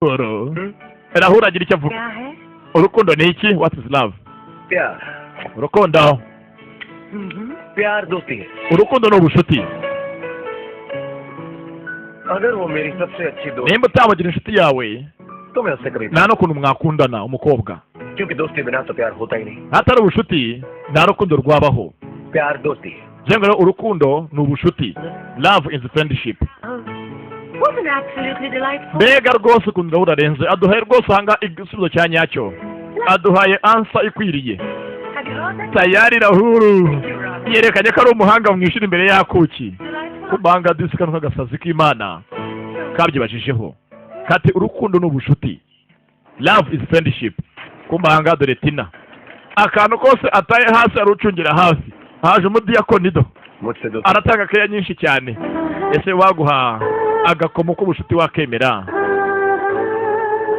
Rahul agira icyo avuga. Urukundo ni iki? What is love? प्यार. Urukundo. प्यार दोस्ती है. Urukundo ni ubushuti. अगर वो मेरी सबसे अच्छी दोस्त nimba utamugira inshuti yawe तो मैं उससे कभी nta n'ukuntu mwakundana umukobwa क्योंकि दोस्ती बिना तो प्यार होता ही नहीं. hatari ubushuti nta rukundo rwabaho. प्यार दोस्ती है. jengo rero urukundo ni ubushuti. Love is friendship. Wasn't absolutely delightful. mbega rwose ukuntu Rahul arenze aduhaye rwose ahanga igisubizo cya nyacyo aduhaye ansa ikwiriye. Have you heard that? Tayari Rahul yerekanye ko ari umuhanga mu ishuri imbere y'akuki kubanga disi kano kagasazi k'Imana kabyibajijeho kati urukundo n'ubushuti. Love is friendship. Kumbanga dore Tina akantu kose ataye hasi arucungira hafi haje umudiyakonido मुझसे दोस्ती. aratanga keya nyinshi cyane. Ese waguha agakomo k'ubushuti wakemera?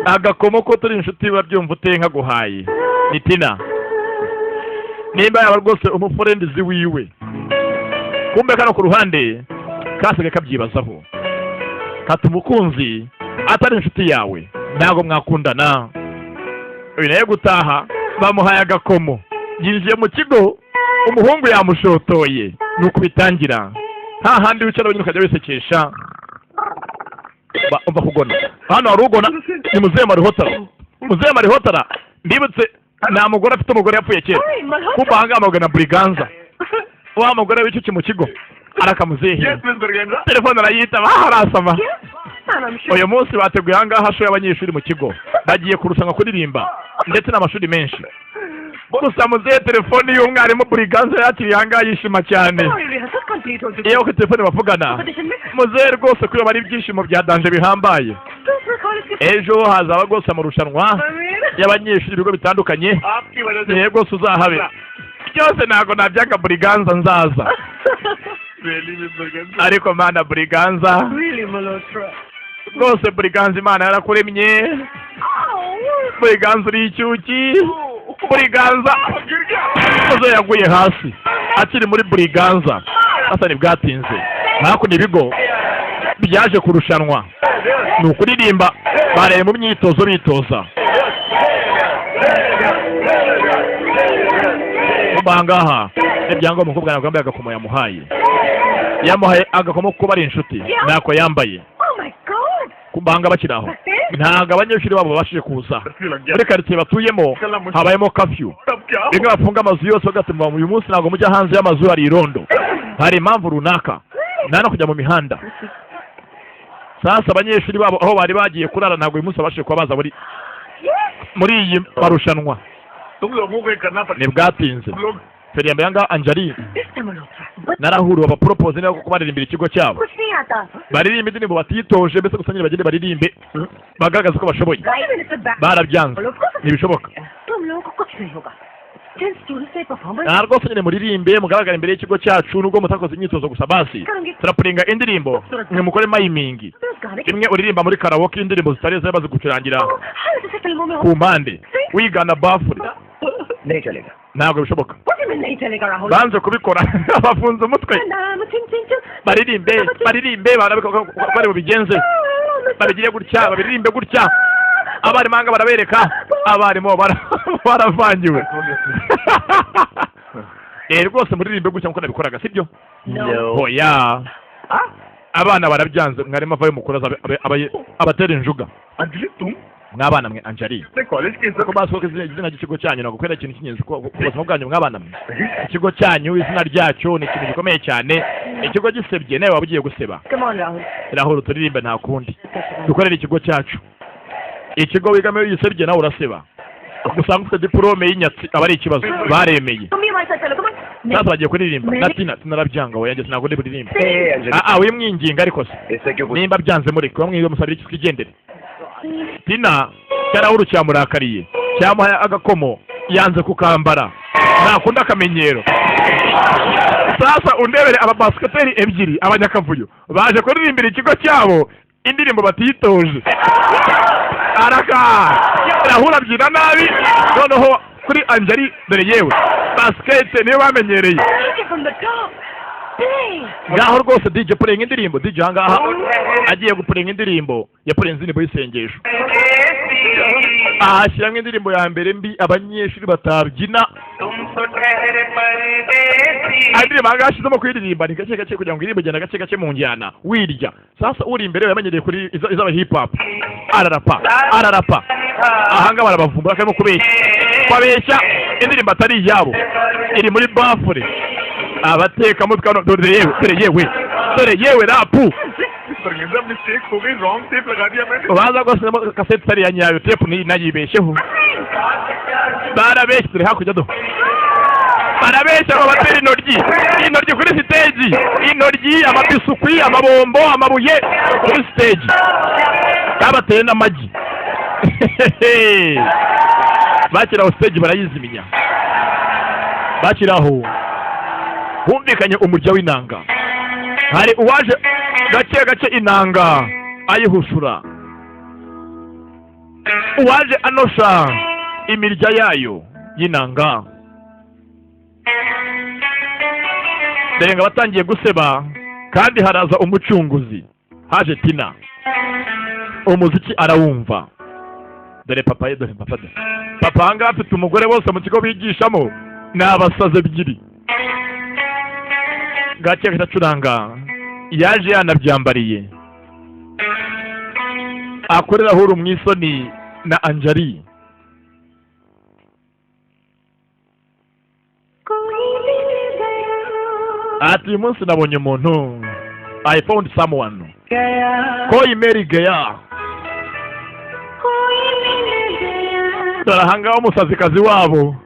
Agakomo ko turi inshuti babyumva ute nkaguhaye ni Tina nimba yaba rwose umuforendizi wiwe kumbe kano ku ruhande kasige kabyibazaho kati umukunzi atari inshuti yawe ntago mwakundana. uyu naye gutaha bamuhaye agakomo yinjiye mu kigo umuhungu yamushotoye nuko bitangira nta handi wicara wenyine ukajya wisekesha umva kugona hano hari ugona ni Muzehe Marihotara. Muzehe Marihotara ndibutse nta mugore afite umugore yapfuye kera kuba ahangaha na Briganza wa mugore w'icyo mu kigo arakamuzehe telefone arayitaba harasama. uyu munsi bateguye ahangaha hashoye abanyeshuri mu kigo bagiye kurushanwa kuririmba ndetse n'amashuri menshi. gusa muzehe telefone y'umwarimu Briganza yakiriye ahangaha yishima cyane. iyo ku telefone bavugana muzehe rwose kuri bari ibyishimo bya danje bihambaye. ejo hazaba rwose amarushanwa y'abanyeshuri ibigo bitandukanye nihe rwose uzahabe byose ntabwo nabyanga Briganza nzaza ariko mana Briganza rwose Briganza Imana yarakuremye. Briganza uri icyuki. Briganza muzo yaguye hasi akiri muri Briganza asa ntibwatinze hakuno ibigo byaje kurushanwa ni ukuririmba bareye mu myitozo bitoza. Kubangaha ibyango umukobwa ntabwo yambaye agakomo yamuhaye agakomo kuko bari inshuti nako yambaye. Kubanga bakiraho ntabwo abanyeshuri babo babashije kuza muri quartier batuyemo habayemo curfew bimwe bafunga amazu yose bagatuma uyu munsi ntabwo mujya hanze y'amazu hari irondo hari impamvu runaka nta no kujya mu mihanda. Sasa abanyeshuri babo aho bari bagiye kurara ntabwo uyu munsi babashije kuba baza muri iyi marushanwa ntibwatinze. Feriyamba yanga Anjali na Rahul bapropose nako kubaririmbira ikigo cyabo baririmba indirimbo batitoje mbese gusa nyine bagende baririmbe bagaragaza ko bashoboye barabyanze ntibishoboka. rwose nyine muririmbe mugaragara imbere y'ikigo cyacu nubwo mutakoze imyitozo gusa basi turapuringa indirimbo mwe mukore mayimingi imwe uririmba muri karawoke indirimbo zitareze bazi gucurangira ku mpande wigana bafure ntabwo bishoboka banze kubikora bafunze umutwe baririmbe bari bubigenze babigiye gutya babiririmbe gutya abarimu ahanga barabereka abarimu baravangiwe. rwose muririmbe gutya nkuko nabikoraga sibyo? oya abana barabyanze mwarimu avayo mukuru abatera injuga mwabana mwe Anjali ko basohoka izina ry'ikigo cyanyu ntabwo kwera ikintu cy'ingenzi ku buzima bwanyu mwabana mwe. ikigo cyanyu izina ryacyo ni ikintu gikomeye cyane. ikigo gisebye nawe waba ugiye guseba. Rahul turirimbe nta kundi dukorera ikigo cyacu. ikigo wigamo gisebye nawe uraseba gusanga ufite diplome y'inyatsi aba ari ikibazo baremeye. sasa bagiye kuririmba na Tina narabyanga we yanjye ntabwo ndi buririmbe. wimwinginga ariko se nimba byanze muri ko mwiriwe musabira iki kigendere. Tina Rahul cyamurakariye cyamuhaye agakomo yanze kukambara ntakunda akamenyero. sasa undebere aba basketeri ebyiri abanyakavuyo baje kuririmbira ikigo cyabo indirimbo batitoje Rahul abyina nabi noneho kuri Anjali dore yewe basket niyo bamenyereye ngaho rwose DJ purenga indirimbo DJ ahangaha agiye gupurenga indirimbo yapurenze indirimbo y'isengesho ahashyiramo indirimbo ya mbere mbi abanyeshuri batabyina indirimbo ahangaha ashyizemo kuyiririmba ni gake gake kugira ngo indirimbo igenda gake gake mu njyana wirya sasa uri imbere yamenyereye kuri izaba hip hop ararapa ahangaha barabavumbura karimo kubeshya indirimbo atari iyabo iri muri bafure abateka mu twano dore yewe rapu baza gose kasete tari ya nyayo tape ni nayibesheho barabeshye hakurya do barabeshya ngo batera intoryi kuri stage intoryi amabisukwi amabombo amabuye kuri stage babateye n'amagi bakiraho stage barayiziminya bakiraho humvikanye umurya w'inanga hari uwaje gake inanga ayihushura uwaje anosha imirya yayo y'inanga dore ngo batangiye guseba kandi haraza umucunguzi haje Tina umuziki arawumva dore papa ahangaha afite umugore bose mu kigo bigishamo ni abasaze ebyiri gake acuranga yaje yanabyambariye akorera huru mu isoni na Anjali ati uyu munsi nabonye umuntu I found someone koyi Mary Gaya dore ahangaha umusazikazi wabo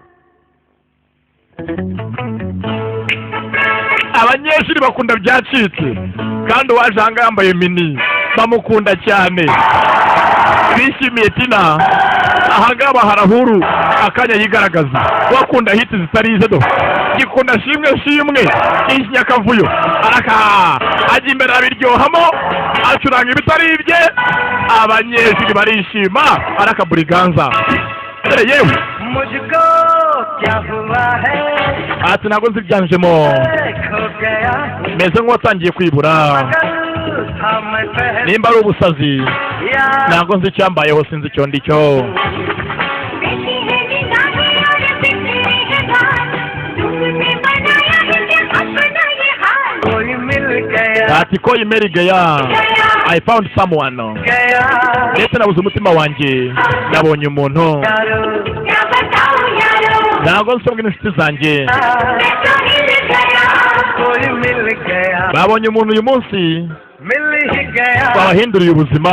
abanyeshuri bakunda byacitse kandi uwaje ahangaha yambaye mini bamukunda cyane bishimiye Tina ahangaha baharahuru akanya yigaragaza wakunda hiti zitari ize do gikunda shimwe ikinyakavuyo araka ajya imbere abiryohamo acuranga ibitari ibye abanyeshuri barishima araka buriganza yewe ati ntabwo nzibyanjemo meze nk'uwatangiye kwibura nimba ari ubusazi ntabwo nzi icyambayeho sinzi icyo ndicyo ati koyi Mary Gaya I found someone ndetse nabuze umutima wanjye nabonye umuntu ntabwo nsomwe n'inshuti zanjye babonye umuntu uyu munsi babahinduriye ubuzima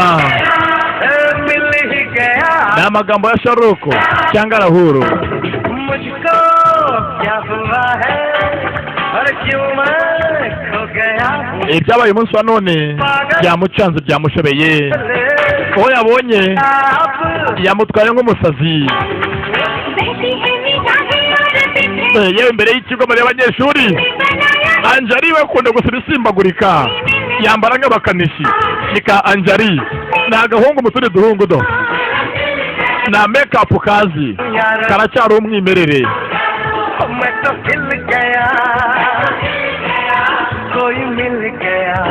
ni amagambo ya Sharuko cyangwa Rahuru ibyabaye umunsi wa none byamucanze byamushobeye uwo yabonye yamutwaye nk'umusazi yewe imbere y'ikigo muri abanyeshuri Anjali we akunda gusa ibisimbagurika yambara nk'abakanishi ni ka Anjali ni agahungu mu tundi duhungu do na make-up kazi karacyari umwimerere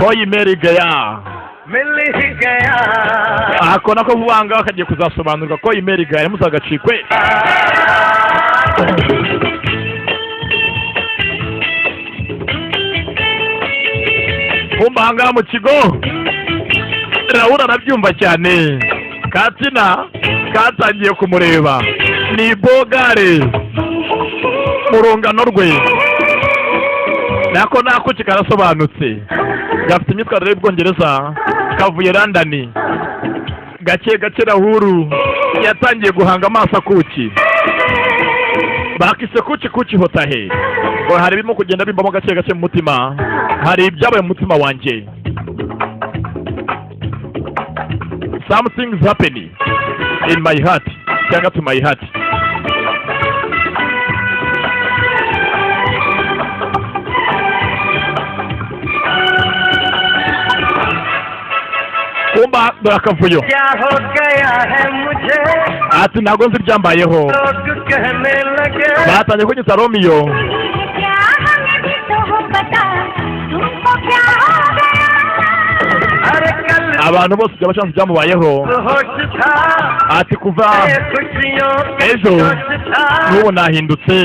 koyi Mary Gaya ahakona ko vuba ngaho akagiye kuzasobanurwa koyi Mary Gaya muzagacikwe kumba ahangaha mu kigo Rahura arabyumva cyane Katina katangiye kumureba ni bogare mu rungano rwe nako nakuki karasobanutse gafite imyitwarire y'Ubwongereza kavuye London gake Rahuru yatangiye guhanga amaso kuki bakise kuki hotahe ngo hari birimo kugenda bimbamo gake mu mutima hari ibyabaye mu mutima wanjye something is happening in my heart cyangwa to my heart kumba dore akavuyo ati ntabwo nzi ibyambayeho batangiye kunyita Romeo abantu bose byaba chance byamubayeho ati kuva ejo n'ubu nahindutse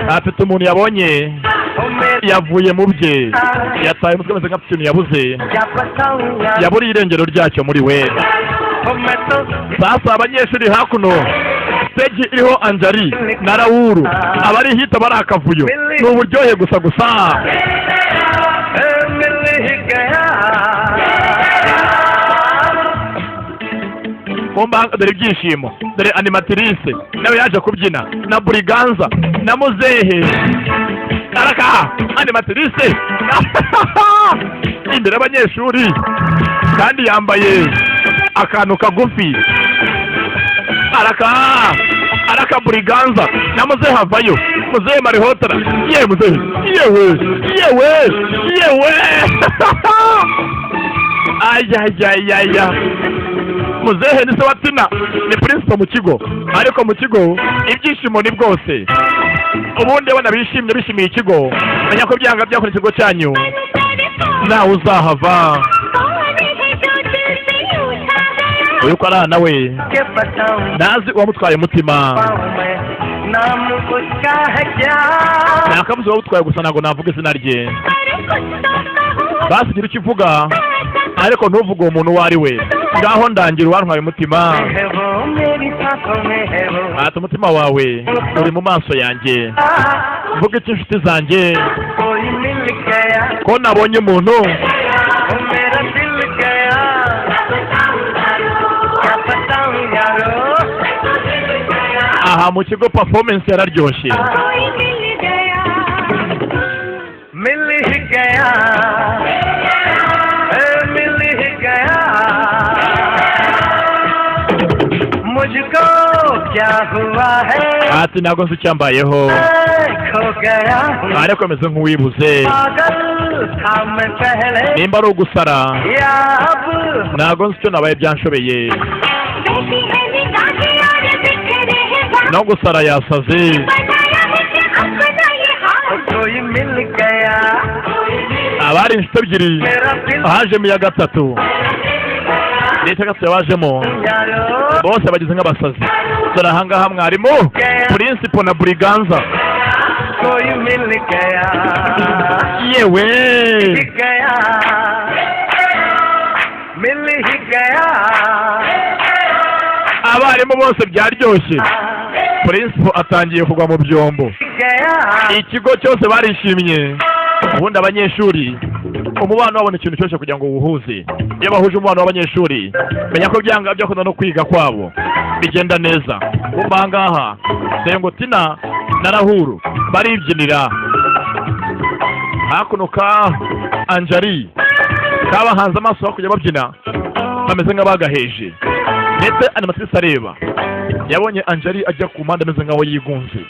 afite umuntu yabonye yavuye mu bye yataye umutwe ameze nk'afite ikintu yabuze yaburiye irengero ryacyo muri we. Sasa abanyeshuri hakuno stage iriho Anjali na Raoul abari hita bari akavuyo ni uburyohe gusa Komba dore ibyishimo dore animatrice nawe yaje kubyina na Briganza na Muzehe araka animatrice imbere y'abanyeshuri kandi yambaye akantu kagufi araka Briganza na Muzehe havayo Muzehe Marihotara Muzehe yewe ayayayaya Muzehe ni se watina ni principal mu kigo ariko mu kigo ibyishimo ni bwose ubundi abana bishimiye ikigo menya ko byanga byakora ikigo cyanyu nawe uzahava uyu ko arana we nazi uwamutwaye umutima nakabuze uwamutwaye gusa ntabwo navuga izina rye basigira icyo uvuga ariko ntuvuge uwo muntu uwo ari we ngaho ndangira uwantwaye umutima ati umutima wawe uri mu maso yanjye mvuga iki inshuti zanjye ko nabonye umuntu aha mu kigo performance yararyoshye ati ntabwo nzi icyambayeho ariko meze nk'uwibuze nimba ari ugusara ntabwo nzi icyo nabaye byanshobeye no gusara yasaze abari inshuti ebyiri hajemo iya gatatu leta gatatu yabajemo bose bagize nk'abasazi dore ahangaha mwarimu principal na Briganza yewe abarimu bose byaryoshye principal atangiye kugwa mu byombo ikigo cyose barishimye ubundi abanyeshuri umubano wabona ikintu cyose kugira ngo uwuhuze iyo bahuje umubano w'abanyeshuri menya ko byanga byakunda no kwiga kwabo bigenda neza kumva ahangaha sengo Tina na Raoul baribyinira hakuno ka Anjali kabahanze amaso bakujya babyina bameze nk'abagaheje ndetse animatrice areba yabonye Anjali ajya ku mpande ameze nk'aho yigunze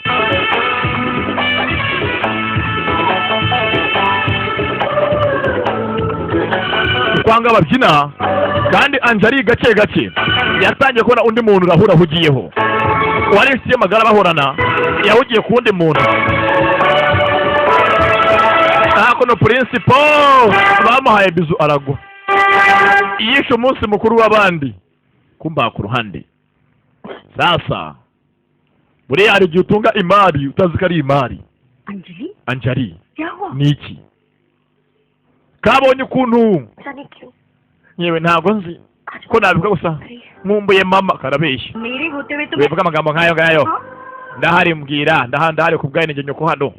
kwanga babyina kandi Anjali gake gake yatangiye kubona undi muntu Raoul ahugiyeho wari inshuti y'amagara bahorana yahugiye ku wundi muntu hakuno principal bamuhaye bizu aragwa yishe umunsi mukuru w'abandi kumba ku ruhande. Sasa buriya hari igihe utunga imari utazi ko ari imari. Anjali niki kabonye ukuntu yewe ntabwo nzi ko nabivuga gusa nkumbuye mama karabeshya bivuga amagambo nkayo ngayo ndahari mbwira ndahari kubgaye njye nyoko hano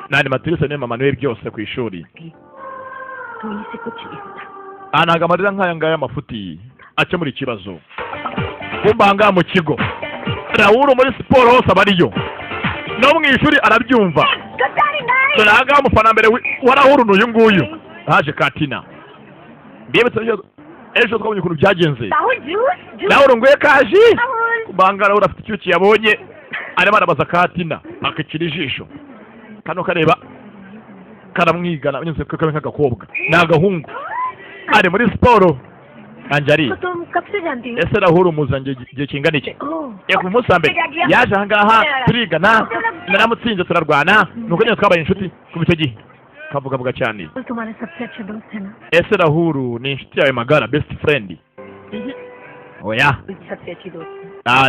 nani matrice ne mama niwe byose ku ishuri anaga marira nkaya ngaya amafuti ace muri kibazo kumbanga mu kigo Raoul muri siporo hose abariyo no mu ishuri arabyumva turaga umufana mbere wa Raoul n'uyu nguyu haje Katina mbiyebetse ejo twabonye ukuntu byagenze Raoul nguye kaji banga Raoul afite icyuki yabonye arimo arabaza Katina akikira ijisho kano kareba karamwigana nyuze ko kabe nk'agakobwa nagahungu ari muri siporo Anjali ese Raoul muzange gihe kingana iki ku munsi mbere yaje ahangaha turigana naramutsinze turarwana nuko nyine twabaye inshuti kuva icyo gihe kavuga cyane तुम्हारा सबसे अच्छा दोस्त है ना ese Rahul ni inshuti yawe magara best friend oya सबसे अच्छी दोस्त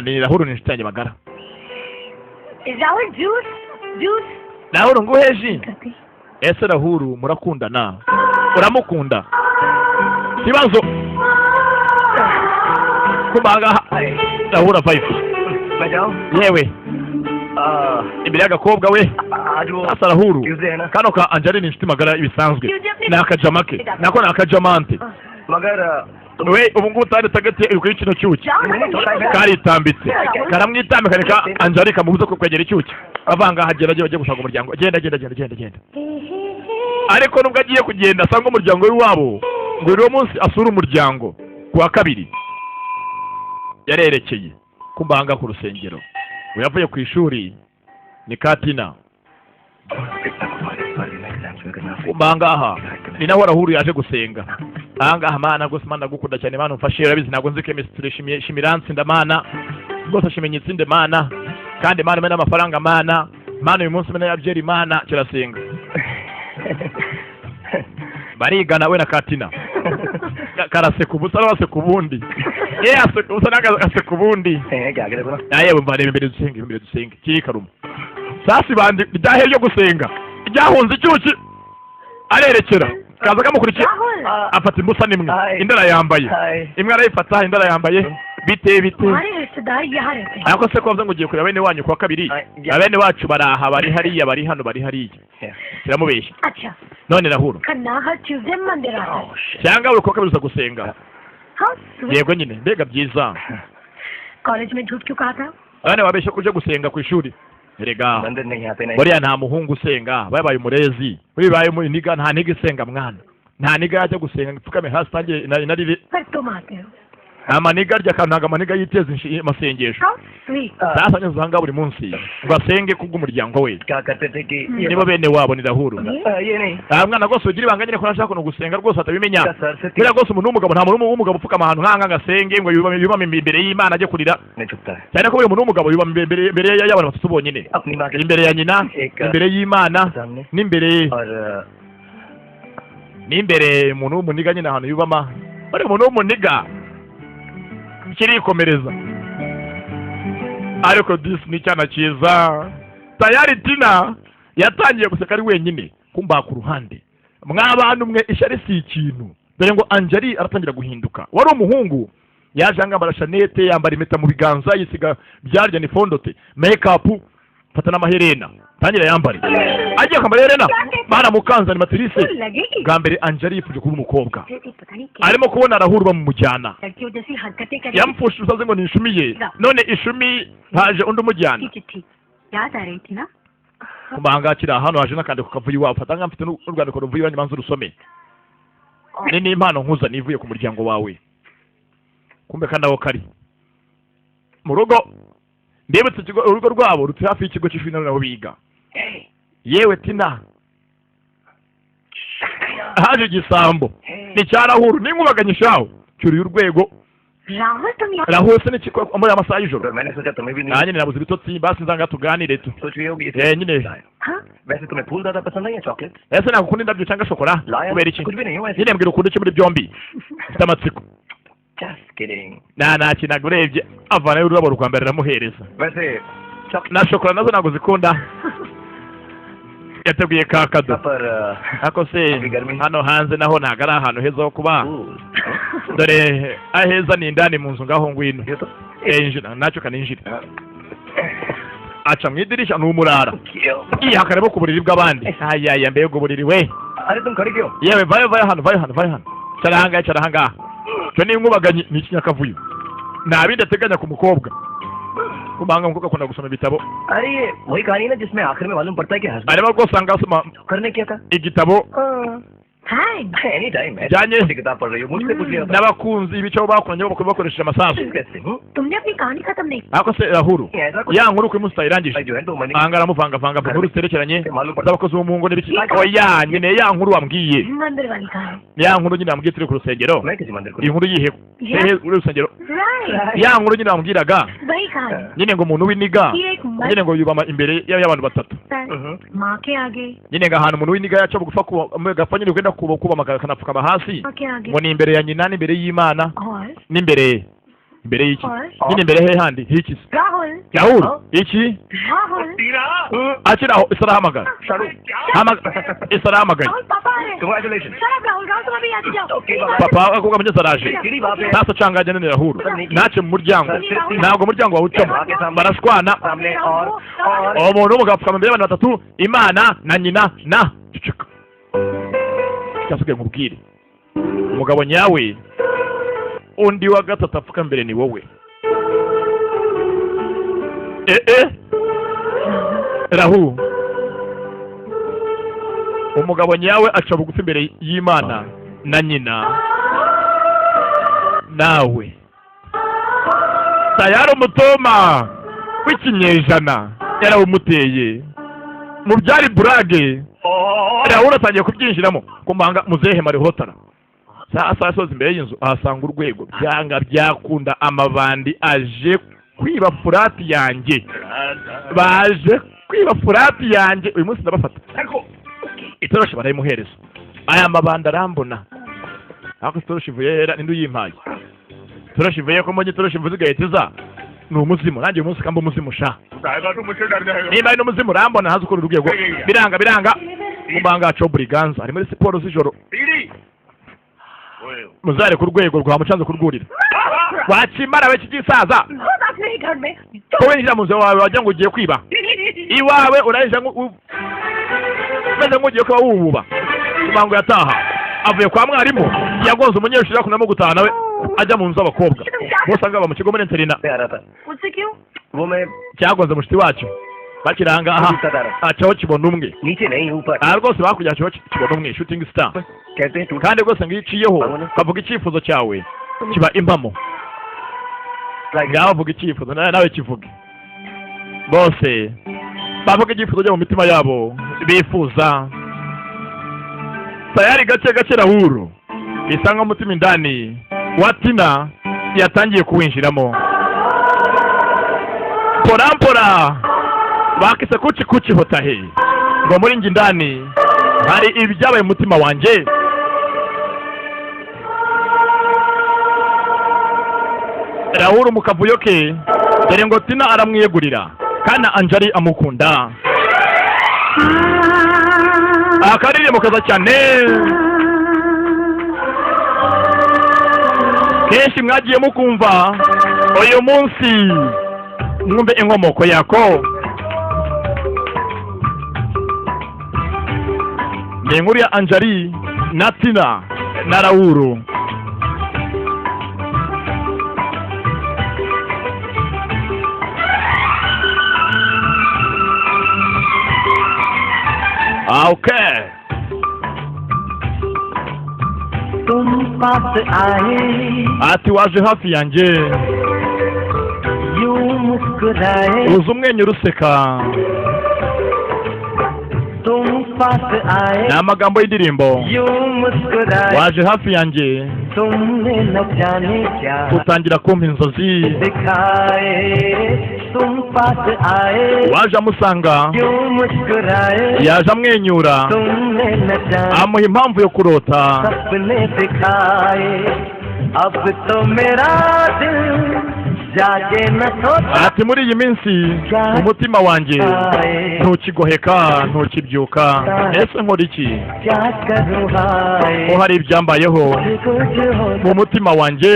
ni Rahul ni inshuti yanjye magara is our juice Rahul nguheji ese Rahul murakundana uramukunda kibazo kubaga Rahul 5 मैं जाऊँ yewe imbere y'agakobwa we आज वो asa Rahul Tuesday है ना kano ka Anjali ni inshuti magara ibisanzwe ni akajama ke nako ni akajamante मगर we ubu ngubu utari tagati uri kino cyuki karitambitse karamwitambika reka Anjali kamubuza ko kwegera icyuki avanga hagera agiye gushaka umuryango genda ariko nubwo agiye kugenda asanga umuryango w'iwabo ngo uwo munsi asura umuryango kuwa kabiri yarerekeye kumbanga ku rusengero uyavuye ku ishuri ni Katina kumbangaha ni naho Rahul yaje gusenga ahangaha mana rwose mana ndagukunda cyane mana umfashe urabizi ntabwo nzi chemistry shimiransi ndamana rwose shimenye itsinde mana kandi mana mena amafaranga mana uyu munsi mena yabyeri mana kirasenga barigana we na Katina karaseka ubusa n'abaseka ubundi aseka ubusa n'agaseka ubundi yewe mva reba imbere dusenge kiri karuma sasi bandi ryahe ryo gusenga ryahunze icyuki arerekera kaza kamukurikiye afata imbusa nimwe indara yambaye imwe arayifata indara yambaye bite ariko se ko bavuze ngo ugiye kureba bene wanyu kuwa kabiri abene wacu baraha bari hariya bari hano bari hariya kiramubeshya none Rahul cyangwa uri kuwa kabiri uza gusenga yego nyine mbega byiza none wabeshya ko uje gusenga ku ishuri erega buriya nta muhungu usenga babaye umurezi bibaye niga nta niga isenga mwana nta niga yajya gusenga ipfukame hasi tangiye narire amaniga arya kantaga amaniga yiteza amasengesho sasa nyo zanga buri munsi basenge kubw'umuryango we nibo bene wabo ni Rahul mwana rwose ugira ibanga nyine ko nashaka no gusenga rwose atabimenya buriya rwose umuntu w'umugabo nta muntu w'umugabo upfuka ahantu nkanga ngasenge ngo yubame imbere y'Imana ajye kurira cyane ko buri muntu w'umugabo yubame imbere y'abantu batatu bonyine imbere ya nyina imbere y'Imana n'imbere umuntu w'umuniga nyine ahantu yubama bari umuntu w'umuniga kirikomereza ariko ni cyana cyiza tayari Tina yatangiye guseka ari wenyine kumba ku ruhande mw'abantu mwe ishyari si ikintu dore ngo Anjali aratangira guhinduka wari umuhungu yaje angambara Chanete yambara impeta mu biganza yisiga byarya ni fondote makeup fata n'amaherena tangira yambare agiye kwambara herena bana mukanza ni matrice bwa mbere Anjali yifuje kuba umukobwa arimo kubona Rahul bamumujyana yamfushe usaze ngo ni ishumi ye none ishumi haje undi umujyana kumanga kira hano haje nakandiko kavuye iwawe fata nkamfite n'urwandiko ruvuye iwanyu manzu rusome ni impano nkuza nivuye ku muryango wawe kumbe kandi aho kari mu rugo ndebetse ikigo urugo rwabo ruti hafi y'ikigo cy'ishuri naho biga yewe Tina haje igisambo ni cya Rahul ninkubaganyishaho cyuriye urwego Rahul se n'ikiko muri amasaha y'ijoro nanjye nabuze ibitotsi basi nzanga tuganire tu nyine ese nakukunda indabyo cyangwa shokora kubera iki nyine mbwira ukunda iki muri byombi mfite amatsiko nta kintu urebye avanayo ururabo rwa mbere aramuhereza na shokora nazo ntabwo zikunda yateguye ka kado ako se hano hanze naho ntabwo ari ahantu heza ho kuba dore aheza ni indani mu nzu ngaho ngwino injira nacyo kaninjira aca mu idirishya n'umurara hakareba ku buriri bw'abandi ayaya mbega uburiri we yewe vayo hano cara ahangaha cyo ni inkubaganyi ni ikinyakavuyo nta bindi ateganya ku mukobwa kumanga umukobwa akunda gusoma ibitabo वही कहानी ना जिसमें आखिर में मालूम पड़ता है कि arimo rwose asoma igitabo Thanks. Any time जानिए किताब पढ़ रही हो मुझसे पूछ लिया n'abakunzi ibice bakoranye bakoresheje amasasu कैसे तुमने अपनी कहानी खत्म नहीं की। ariko se Rahuru ya nkuru ko imusta irangije जो है तो मैंने angara muvanga inkuru ziterekeranye z'abakozi b'umuhungu n'ibiki oya nyine ya nkuru wambwiye मंदिर वाली कहानी। ya nkuru nyine wambwiye turi ku rusengero मैं किसी मंदिर को inkuru yihe hehe uri rusengero Right. ya nkuru nyine wambwiraga वही कहानी। nyine ngo umuntu w'iniga कि एक nyine ngo yubama imbere y'abantu batatu मर्द माँ के आगे, nyine ngo ahantu umuntu w'iniga yaca bugufa gapfa nyine ugenda kubama akanapfukama hasi माँ के आगे ngo ni imbere ya nyina n'imbere y'Imana और n'imbere imbere y'iki और nyine imbere he handi hiki Rahul Rahul iki Rahul akiraho isarahamagara isarahamagaye Rahul पापा है। Congratulations. Shut up, Rahul तुम अभी आगे जाओ। Okay, papa akubwa mugeze araje sasa canganye none Rahul nace mu muryango ntabwo umuryango wawucamo barashwana सामने और umuntu w'umugabo apfukama imbere y'abantu batatu Imana na nyina na ceceka cyasigaye nkubwire umugabo nyawe undi wa gatatu apfuka mbere ni wowe Rahul umugabo nyawe aca bugufi imbere y'Imana na nyina nawe tayari umutoma w'ikinyejana yarawumuteye mu byari burage Rahul atangiye kubyinjiramo kumbanga muzehe marihotara sasa asoza imbere y'inzu ahasanga urwego byanga byakunda amabandi aje kwiba furati yanjye baje kwiba furati yanjye uyu munsi ndabafata itoroshi barayimuhereza aya mabandi arambona ariko itoroshi ivuye hera ninde uyimpaye itoroshi ivuye ko mbonye itoroshi ivuze igahita ni umuzimu nanjye uyu munsi kamba umuzimu sha niba ari n'umuzimu urambona hazi ukora urwego biranga kumbanga hacaho buriganza ari muri siporo z'ijoro muzare ku rwego rwa mucanze kurwurira wakimara we kigisaza ko winjira mu nzu wawe wagira ngo ugiye kwiba iwawe urayinjira meze nk'ugiye kuba wububa kumango yataha avuye kwa mwarimu yagonze umunyeshuri akunamo gutaha nawe ajya mu nzu z'abakobwa bose ngaba mu kigo muri interina cyagonze mushiti wacu bakiranga aha acaho kibona umwe rwose bakujya acaho kibona umwe shooting star kandi rwose ngo iyo iciyeho bavuga icyifuzo cyawe kiba impamo ngaho bavuga icyifuzo nawe kivuge bose bavuga icyifuzo cyo mu mitima yabo bifuza tayari gake Rahul bisa nk'umutima indani wa Tina yatangiye kuwinjiramo porampora bakise kuci hotahe ngo muri njye indani hari ibyabaye mu mutima wanjye Rahul mu kavuyo ke dore ngo Tina aramwiyegurira kana Anjali amukunda akaririmbo kaza cyane kenshi mwagiye mukumva uyu munsi mwumve inkomoko yako ni inkuru ya Anjali na Tina na Rahul okay तुम पास आए ati waje hafi yanjye यूं मुस्कुराए uza umwenyura useka तुम पास आए ni amagambo y'indirimbo यूं मुस्कुराए waje hafi yanjye तुमने न जाने क्या utangira kumpa inzozi दिखाए तुम पास आए waje amusanga यूं मुस्कुराए yaje amwenyura तुमने न जाने amuha impamvu yo kurota सपने दिखाए अब तो मेरा दिल जागे न सोता ati muri iyi minsi umutima wanjye ntukigoheka ntukibyuka ese nkora iki क्या करूँ हाय ko hari ibyambayeho कुछ हो mu mutima wanjye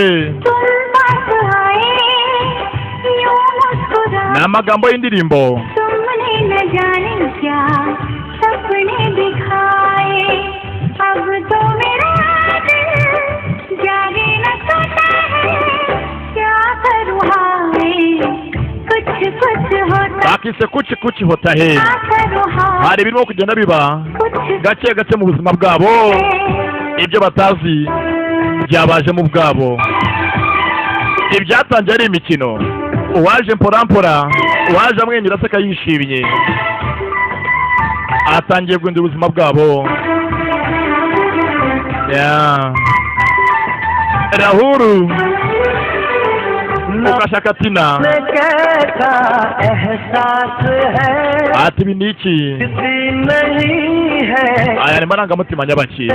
ni amagambo y'indirimbo तुमने न जाने क्या सपने दिखाए अब तो मेरा दिल जागे न सोता है क्या करूँ हाय कुछ होता bakise kuci hotahe क्या करूँ हाय hari ibirimo kugenda biba कुछ gake mu buzima bwabo ibyo batazi byabaje mu bwabo. Ibyatangiye ari imikino, uwaje mporampora, uwaje amwenyura aseka yishimye, atangiye guhindura ubuzima bwabo. Rahul ukashaka Tina ati ibi ni iki? Aya ni marangamutima nyabaki.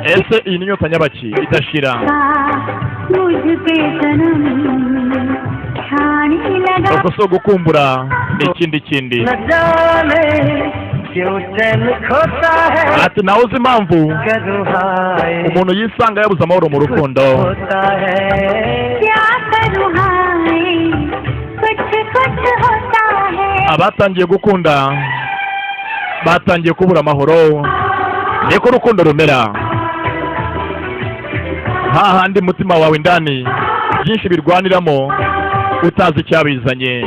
Ese iyi ni inyota nyabaki idashira? Uko so gukumbura ni ikindi. Ati nawe uzi impamvu umuntu yisanga yabuze amahoro mu rukundo? Abatangiye gukunda batangiye kubura amahoro, niko urukundo rumera. Hahandi mutima wawe indani byinshi birwaniramo utazi icyabizanye.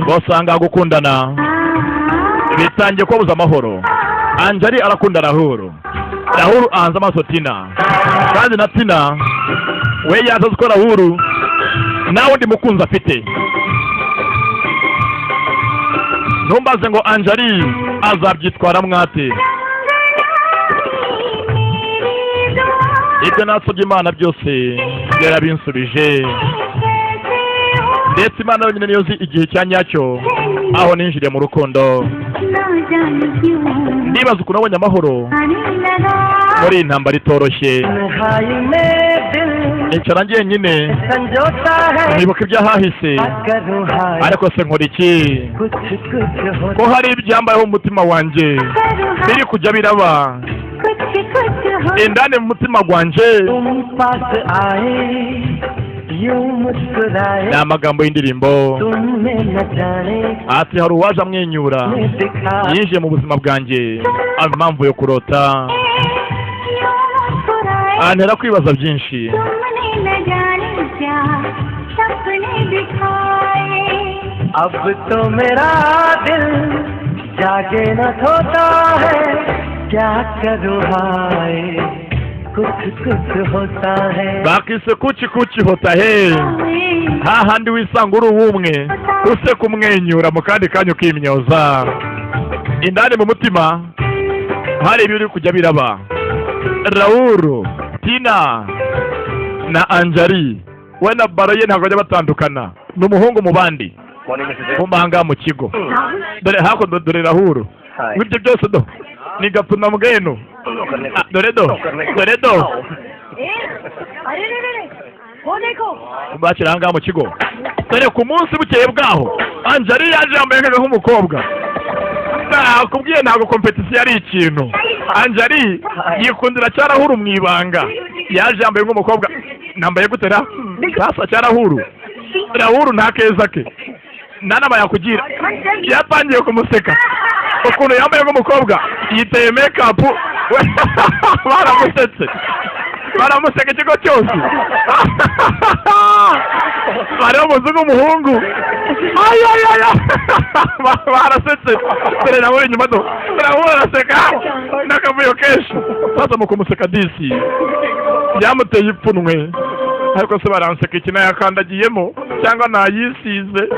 Bosanga gukundana bitangiye kubuza amahoro. Anjali arakunda Rahul ahanze amaso Tina, kandi na Tina we yazazi ko Rahul nawe undi mukunzi afite. Ntumbaze ngo Anjali azabyitwara mwate. Ibyo nasabye Imana byose yarabinsubije, ndetse Imana yonyine niyo izi igihe cya nyacyo aho ninjiriye mu rukundo. Ndibaza ukuntu nabonye amahoro muri iyi ntambara itoroshye. Nicara njyenyine nibuka ibyahahise, ariko se nkora iki ko hari ibyambayeho mu mutima wanjye biri kujya biraba indani mu mutima gwanjye? Ni amagambo y'indirimbo ati hari uwaje amwenyura yinjiye mu buzima bwanjye, impamvu yo kurota antera kwibaza byinshi. अब तो मेरा दिल जागे न सोता है, क्या करूँ हाय कुछ होता है. Bakise kuchi hota he, hahandi wisanga uri ubumwe use kumwenyura mu kandi kanya ukimyoza. Indani mu mutima hari ibiri kujya biraba. Rahul, Tina na Anjali we na Baraye ntabwo bajya batandukana, ni umuhungu mu bandi kumanga mu kigo. Dore hako dore Rahul ibyo byose do ni gatuna mugeno. Dore do bakiranga mu kigo. Dore ku munsi bukeye bwaho Anjali yaje yambaye nk'umukobwa. Nakubwiye ntabwo competition ari ikintu. Anjali yikundira cya Rahul mu ibanga, yaje yambaye nk'umukobwa. Nambaye gutera sasa cya Rahul nta keza ke nanama yakugira. Yatangiye kumuseka ukuntu yambaye nk'umukobwa, yiteye makeup. Baramuseka ikigo cyose. Bari umuzungu umuhungu. Barasetse. Dore nawe inyuma do. Rahul araseka n'akavuyo kenshi. Sasa mu kumuseka disi byamuteye ipfunwe, ariko se baranseka iki yakandagiyemo cyangwa nayisize.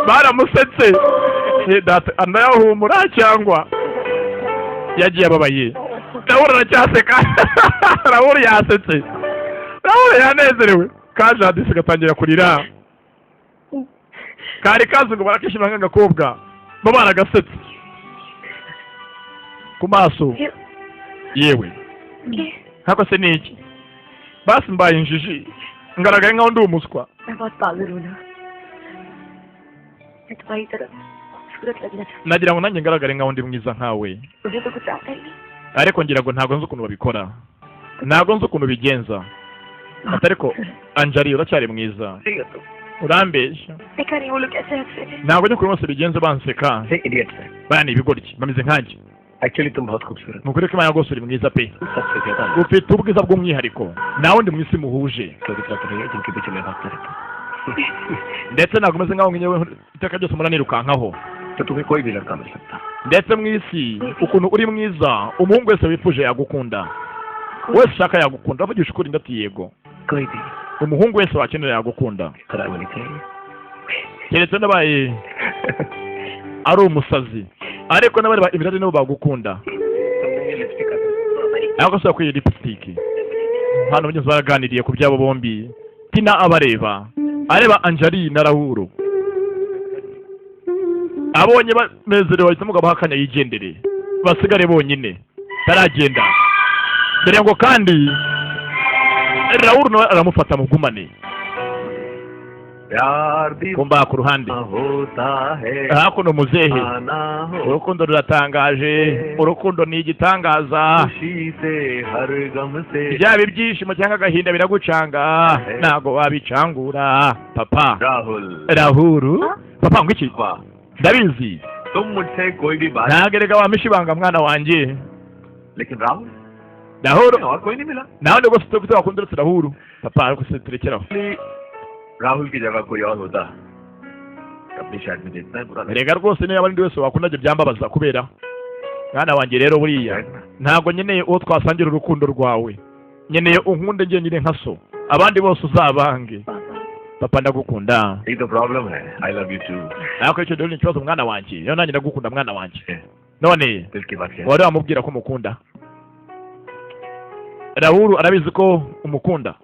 Baramusetse data andayahumura cyangwa yagiye ababaye. Rahul aracyaseka. Rahul yasetse. Rahul yanezerewe. Kaje hadisi gatangira kurira. Kari kazi ngo barakishima nk'agakobwa bo baragasetse ku maso yewe. Hako se niki basi mbaye injiji ngaragaye nkaho ndi umuswa. Nagira ngo nanjye ngaragare nkaho ndi mwiza nkawe, ariko ngira ngo ntabwo nzi ukuntu babikora, ntabwo nzi ukuntu bigenza. Atariko Anjali uracyari mwiza, urambeshya. Ntabwo njye kuri bose bigenze banseka. Bani ibigoryi bameze nkanjye. Actually तुम बहुत खूबसूरत. Mukuri ko Imana rwose uri mwiza pe. Ufite ubwiza bw'umwihariko, nawe ndi mwisi muhuje. Ndetse ntabwo umeze nkaho ngewe iteka ryose muranirukankaho. तो तुम्हें कोई भी लड़का मिल सकता. ndetse mu isi ukuntu uri mwiza umuhungu wese wifuje yagukunda wese ushaka yagukunda avugisha ukuri ndati yego कोई भी umuhungu wese wakenera yagukunda खराब होनी चाहिए keretse n'abaye ari umusazi ariko n'abari imirari nabo bagukunda ntabwo ashobora kwiha lipstick hano bageze baraganiriye ku byabo bombi Tina areba Anjali na Rahul abonye banezerewe bahita mugabo hakanya yigendere basigare bonyine taragenda dore ngo kandi Rahul nawe aramufata mu gumane kumba ku ruhande hakuno muzehe urukundo ruratangaje urukundo ni igitangaza byaba ibyishimo cyangwa agahinda biragucanga ntago wabicangura papa Rahul papa ngo iki ndabizi ntagerega wamisha ibanga mwana wanjye Rahul nawe ndo gose tufite wakundira Rahul papa ariko se turekeraho Rahul की जगह कोई और होता अपनी शायद में देखना है बुरा rega rwose niyo abandi wese wakundaje byambabaza kubera mwana wanjye rero buriya ntago nyeneye uwo twasangira urukundo rwawe nyeneye unkunde ngiye nyine nkaso abandi bose uzabange papa ndagukunda ये तो प्रॉब्लम है I love you too ariko icyo dore ni ikibazo mwana wanjye rero nanjye ndagukunda mwana wanjye none दिल की बात है wari wamubwira ko umukunda Rahul arabizi ko umukunda